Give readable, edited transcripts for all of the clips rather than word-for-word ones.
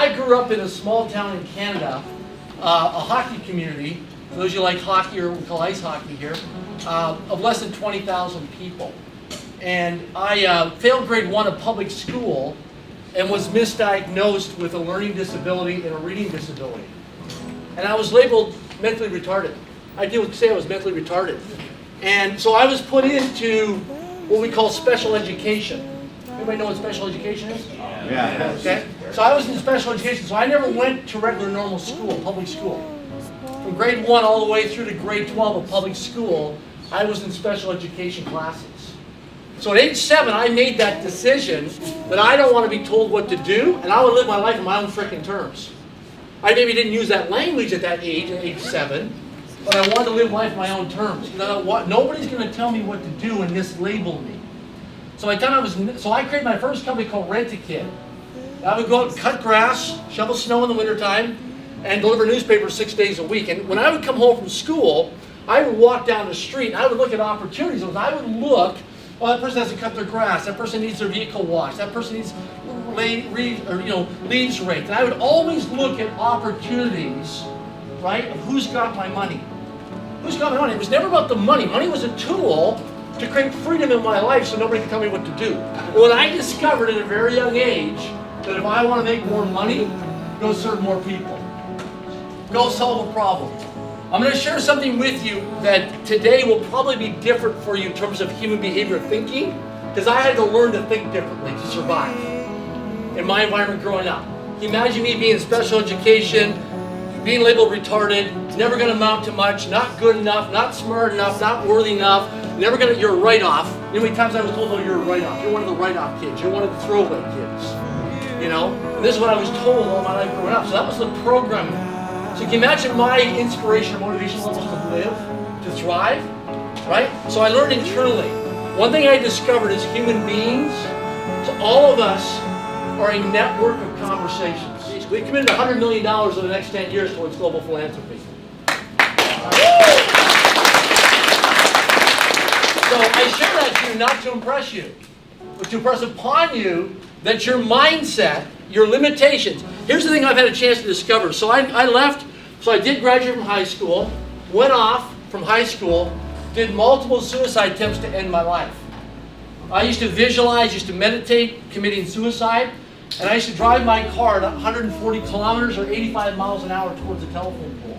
I grew up in a small town in Canada, a hockey community, for those of you who like hockey, or we call ice hockey here, of less than 20,000 people. And I failed grade 1 of public school and was misdiagnosed with a learning disability and a reading disability. And I was labeled mentally retarded. I did say I was mentally retarded. And so I was put into what we call special education. Anybody know what special education is? Yeah. Okay. So I was in special education, so I never went to regular normal school, public school. From grade 1 all the way through to grade 12 of public school, I was in special education classes. So at age 7, I made that decision that I don't want to be told what to do, and I would live my life on my own frickin' terms. I maybe didn't use that language at that age, at age 7, but I wanted to live life on my own terms. Nobody's going to tell me what to do and mislabel me. So I created my first company called Rent-A-Kid. I would go out and cut grass, shovel snow in the wintertime, and deliver newspapers 6 days a week. And when I would come home from school, I would walk down the street and I would look at opportunities. I would look, oh, that person has to cut their grass, that person needs their vehicle washed, that person needs leaves raked. And I would always look at opportunities, right, of who's got my money. Who's got my money? It was never about the money. Money was a tool to create freedom in my life so nobody could tell me what to do. And when I discovered at a very young age that if I want to make more money, go serve more people. Go solve a problem. I'm going to share something with you that today will probably be different for you in terms of human behavior thinking, because I had to learn to think differently to survive in my environment growing up. Can you imagine me being in special education, being labeled retarded, never going to amount to much, not good enough, not smart enough, not worthy enough, never going to, you're a write-off. You know how many times I was told, oh, you're a write-off. You're one of the write-off kids. You're one of the throwaway kids. You know? And this is what I was told all my life growing up. So that was the programming. So can you imagine my inspiration and motivation levels to live, to thrive, right? So I learned internally. One thing I discovered is human beings, so all of us are a network of conversations. We committed $100 million over the next 10 years towards global philanthropy. So I share that to you not to impress you, but to impress upon you that your mindset, your limitations. Here's the thing I've had a chance to discover. So I left, so I did graduate from high school, went off from high school, did multiple suicide attempts to end my life. I used to visualize, used to meditate, committing suicide, and I used to drive my car at 140 kilometers or 85 miles an hour towards the telephone pole.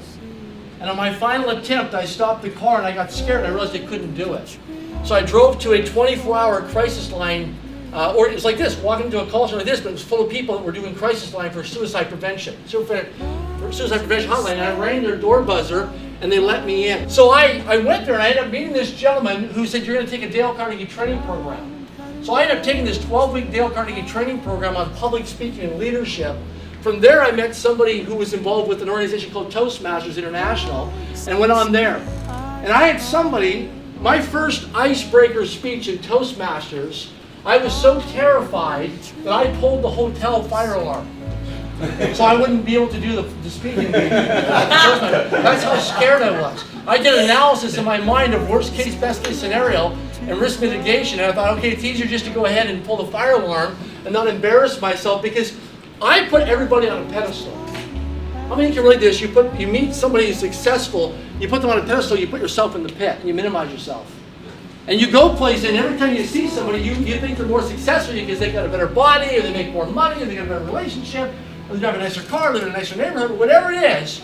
And on my final attempt, I stopped the car and I got scared and I realized I couldn't do it. So I drove to a 24-hour crisis line, or it was like this, walking into a call center like this, but it was full of people that were doing crisis line for suicide prevention. Suicide prevention hotline, and I rang their door buzzer and they let me in. So I went there and I ended up meeting this gentleman who said, you're going to take a Dale Carnegie training program. So I ended up taking this 12-week Dale Carnegie training program on public speaking and leadership. From there I met somebody who was involved with an organization called Toastmasters International and went on there. And I had somebody, my first icebreaker speech in Toastmasters, I was so terrified that I pulled the hotel fire alarm. So I wouldn't be able to do the speaking. That's how scared I was. I did analysis in my mind of worst case, best case scenario and risk mitigation. And I thought, okay, it's easier just to go ahead and pull the fire alarm and not embarrass myself, because I put everybody on a pedestal. How many can relate to this? You meet somebody who's successful, you put them on a pedestal, you put yourself in the pit, and you minimize yourself. And you go places, and every time you see somebody, you think they're more successful because they got a better body, or they make more money, or they got a better relationship, or they drive a nicer car, live in a nicer neighborhood, or whatever it is.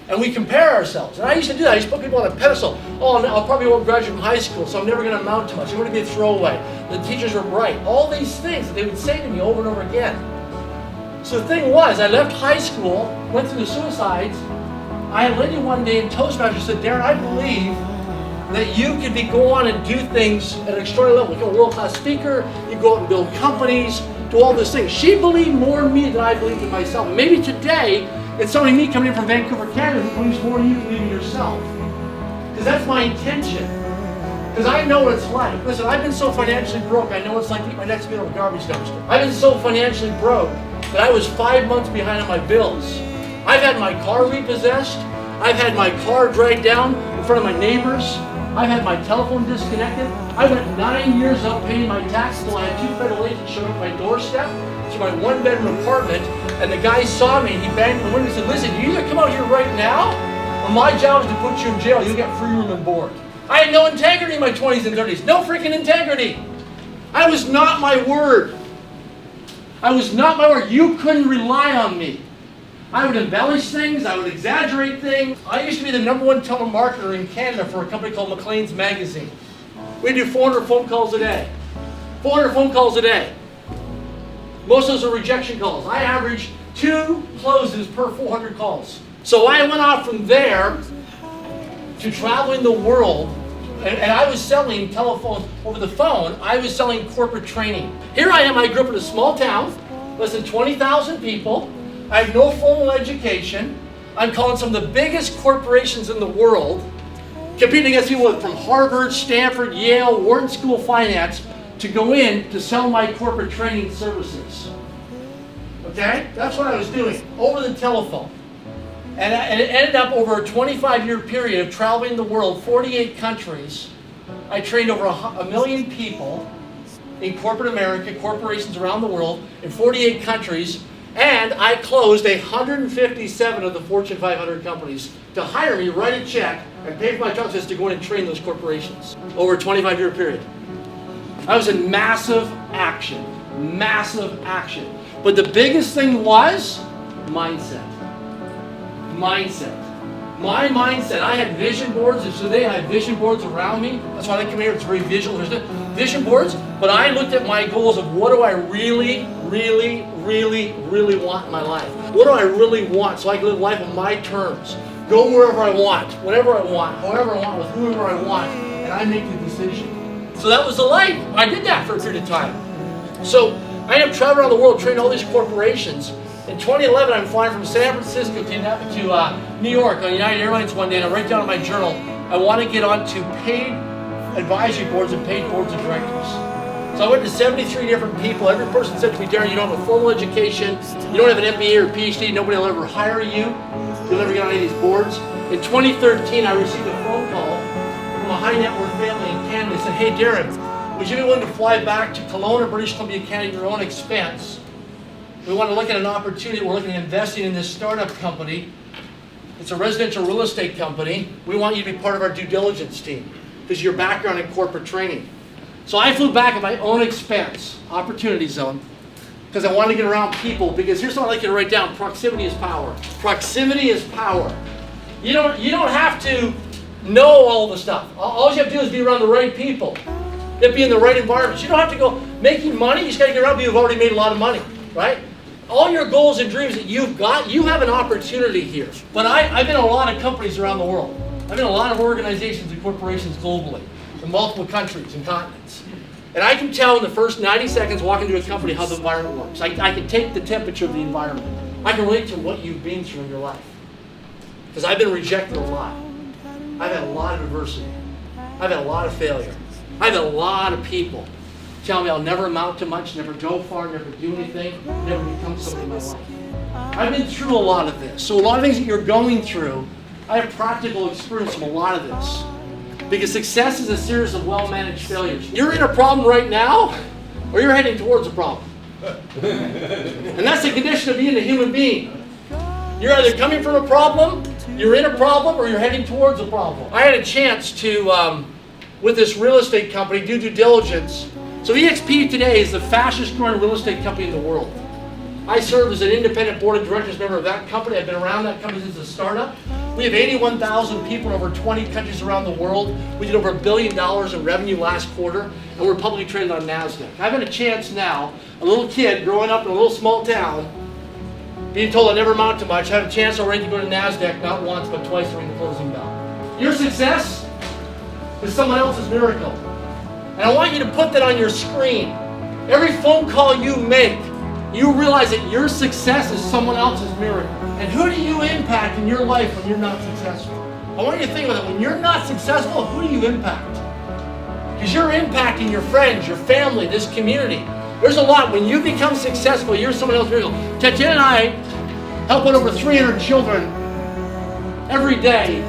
And we compare ourselves. And I used to do that. I used to put people on a pedestal. Oh, no, I probably won't graduate from high school, so I'm never going to amount to much. I'm going to be a throwaway. The teachers are bright. All these things that they would say to me over and over again. So the thing was, I left high school, went through the suicides. I had a lady one day in Toastmasters said, Darren, I believe that you could go on and do things at an extraordinary level. You're a world-class speaker, you go out and build companies, do all those things. She believed more in me than I believed in myself. And maybe today, it's somebody me coming in from Vancouver, Canada, who believes more in you than you believe in yourself. Because that's my intention. Because I know what it's like. Listen, I've been so financially broke, I know what it's like to eat my next meal at a garbage dumpster. I've been so financially broke that I was 5 months behind on my bills. I've had my car repossessed. I've had my car dragged down in front of my neighbors. I've had my telephone disconnected. I went 9 years without paying my taxes until I had 2 federal agents show up at my doorstep to my 1-bedroom apartment, and the guy saw me and he banged on the window and said, listen, you either come out here right now, or my job is to put you in jail. You'll get free room and board. I had no integrity in my 20s and 30s. No freaking integrity. I was not my word. I was not my word. You couldn't rely on me. I would embellish things. I would exaggerate things. I used to be the #1 telemarketer in Canada for a company called Maclean's Magazine. We do 400 phone calls a day. 400 phone calls a day. Most of those are rejection calls. I average 2 closes per 400 calls. So I went off from there to traveling the world, and I was selling telephones over the phone. I was selling corporate training. Here I am. I grew up in a small town, less than 20,000 people. I have no formal education. I'm calling some of the biggest corporations in the world, competing against people from Harvard, Stanford, Yale, Wharton School of Finance to go in to sell my corporate training services. Okay? That's what I was doing over the telephone. And it ended up over a 25-year period of traveling the world, 48 countries. I trained over a million people in corporate America, corporations around the world, in 48 countries. And I closed 157 of the Fortune 500 companies to hire me, write a check, and pay for my job to go in and train those corporations over a 25-year period. I was in massive action. Massive action. But the biggest thing was mindset. Mindset. My mindset. I had vision boards, and today I have vision boards around me. That's why I come here. It's very visual. There's vision boards. But I looked at my goals of what do I really want in my life? What do I really want so I can live life on my terms? Go wherever I want, whenever I want, however I want, with whoever I want, and I make the decision. So that was the life. I did that for a period of time. So I ended up traveling around the world, training all these corporations. In 2011, I'm flying from San Francisco to New York on United Airlines one day, and I write down in my journal, I want to get onto paid advisory boards and paid boards of directors. So I went to 73 different people. Every person said to me, Darren, you don't have a formal education, you don't have an MBA or PhD, nobody will ever hire you, you'll never get on any of these boards. In 2013, I received a phone call from a high net worth family in Canada. They said, hey Darren, would you be willing to fly back to Kelowna, British Columbia, Canada, at your own expense? We want to look at an opportunity. We're looking at investing in this startup company. It's a residential real estate company. We want you to be part of our due diligence team because of your background in corporate training. So I flew back at my own expense, opportunity zone, because I wanted to get around people. Because here's what I'd like you to write down: proximity is power. Proximity is power. You don't have to know all the stuff. All you have to do is be around the right people. You have to be in the right environments. You don't have to go making money. You just got to get around people who've already made a lot of money, right? All your goals and dreams that you've got, you have an opportunity here. But I've been in a lot of companies around the world. I've been in a lot of organizations and corporations globally, in multiple countries and continents. And I can tell in the first 90 seconds walking into a company how the environment works. I can take the temperature of the environment. I can relate to what you've been through in your life. Because I've been rejected a lot. I've had a lot of adversity. I've had a lot of failure. I've had a lot of people tell me I'll never amount to much, never go far, never do anything, never become something in my life. I've been through a lot of this. So a lot of things that you're going through, I have practical experience from a lot of this. Because success is a series of well-managed failures. You're in a problem right now, or you're heading towards a problem. And that's the condition of being a human being. You're either coming from a problem, you're in a problem, or you're heading towards a problem. I had a chance to, with this real estate company, do due diligence. So EXP today is the fastest growing real estate company in the world. I serve as an independent board of directors member of that company. I've been around that company since a startup. We have 81,000 people in over 20 countries around the world. We did over $1 billion in revenue last quarter, and we're publicly traded on NASDAQ. I've had a chance now, a little kid growing up in a little small town, being told I never amount to much, I have a chance already to go to NASDAQ not once but twice to ring the closing bell. Your success is someone else's miracle. And I want you to put that on your screen. Every phone call you make, you realize that your success is someone else's miracle. And who do you impact in your life when you're not successful? I want you to think about it. When you're not successful, who do you impact? Because you're impacting your friends, your family, this community. There's a lot. When you become successful, you're someone else's miracle. Tatiana and I help out over 300 children every day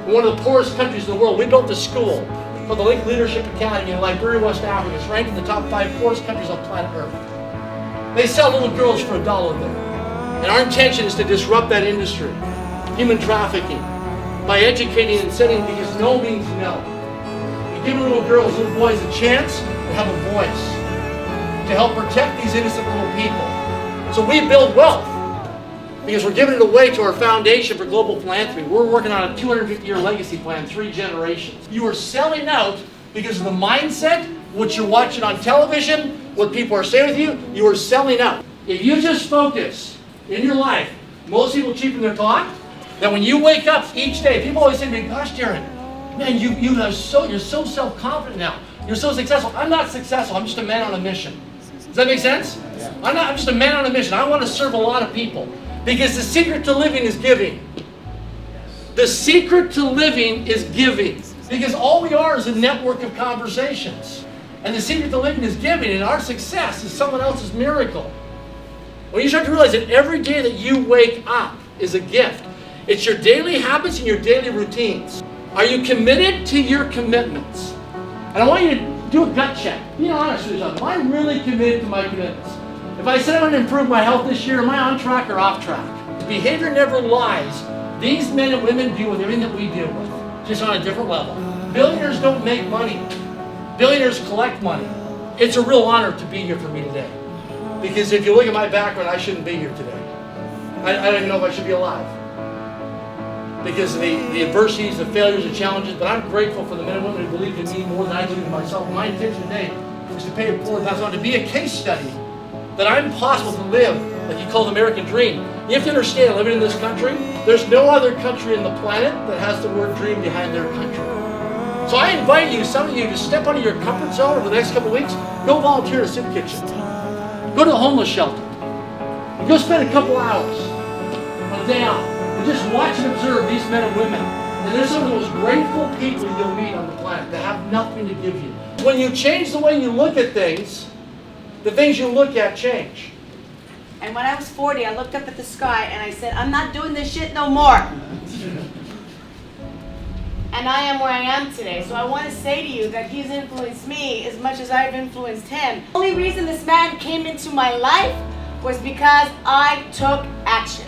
in one of the poorest countries in the world. We built a school called the Link Leadership Academy in Liberia, West Africa. It's ranked in the top 5 poorest countries on planet Earth. They sell little girls for $1 there. And our intention is to disrupt that industry, human trafficking, by educating and setting, because no means no. And giving little girls, little boys a chance to have a voice, to help protect these innocent little people. So we build wealth because we're giving it away to our foundation for global philanthropy. We're working on a 250-year legacy plan, 3 generations. You are selling out because of the mindset, what you're watching on television, what people are saying with you. You are selling out. If you just focus in your life, most people cheapen their talk, that when you wake up each day, people always say to me, gosh, Darren, man, you're so self-confident now. You're so successful. I'm not successful. I'm just a man on a mission. Does that make sense? Yeah. I'm just a man on a mission. I want to serve a lot of people. Because the secret to living is giving. The secret to living is giving. Because all we are is a network of conversations. And the secret to living is giving. And our success is someone else's miracle. When you start to realize that every day that you wake up is a gift. It's your daily habits and your daily routines. Are you committed to your commitments? And I want you to do a gut check. Be honest with yourself. Am I really committed to my commitments? If I said I'm going to improve my health this year, am I on track or off track? Behavior never lies. These men and women deal with everything that we deal with, just on a different level. Billionaires don't make money. Billionaires collect money. It's a real honor to be here for me today. Because if you look at my background, I shouldn't be here today. I don't even know if I should be alive. Because of the adversities, the failures, the challenges, but I'm grateful for the men and women who believe in me more than I believe in myself. My intention today is to pay it forward, to be a case study that I'm possible to live, like you call the American dream. You have to understand, living in this country, there's no other country on the planet that has the word dream behind their country. So I invite you, some of you, to step out of your comfort zone over the next couple of weeks. Go volunteer at a soup kitchen. Go to the homeless shelter. And go spend a couple hours on a day off and just watch and observe these men and women. And they're some of the most grateful people you'll meet on the planet that have nothing to give you. When you change the way you look at things, the things you look at change. And when I was 40, I looked up at the sky and I said, I'm not doing this shit no more. And I am where I am today. So I want to say to you that he's influenced me as much as I've influenced him. The only reason this man came into my life was because I took action.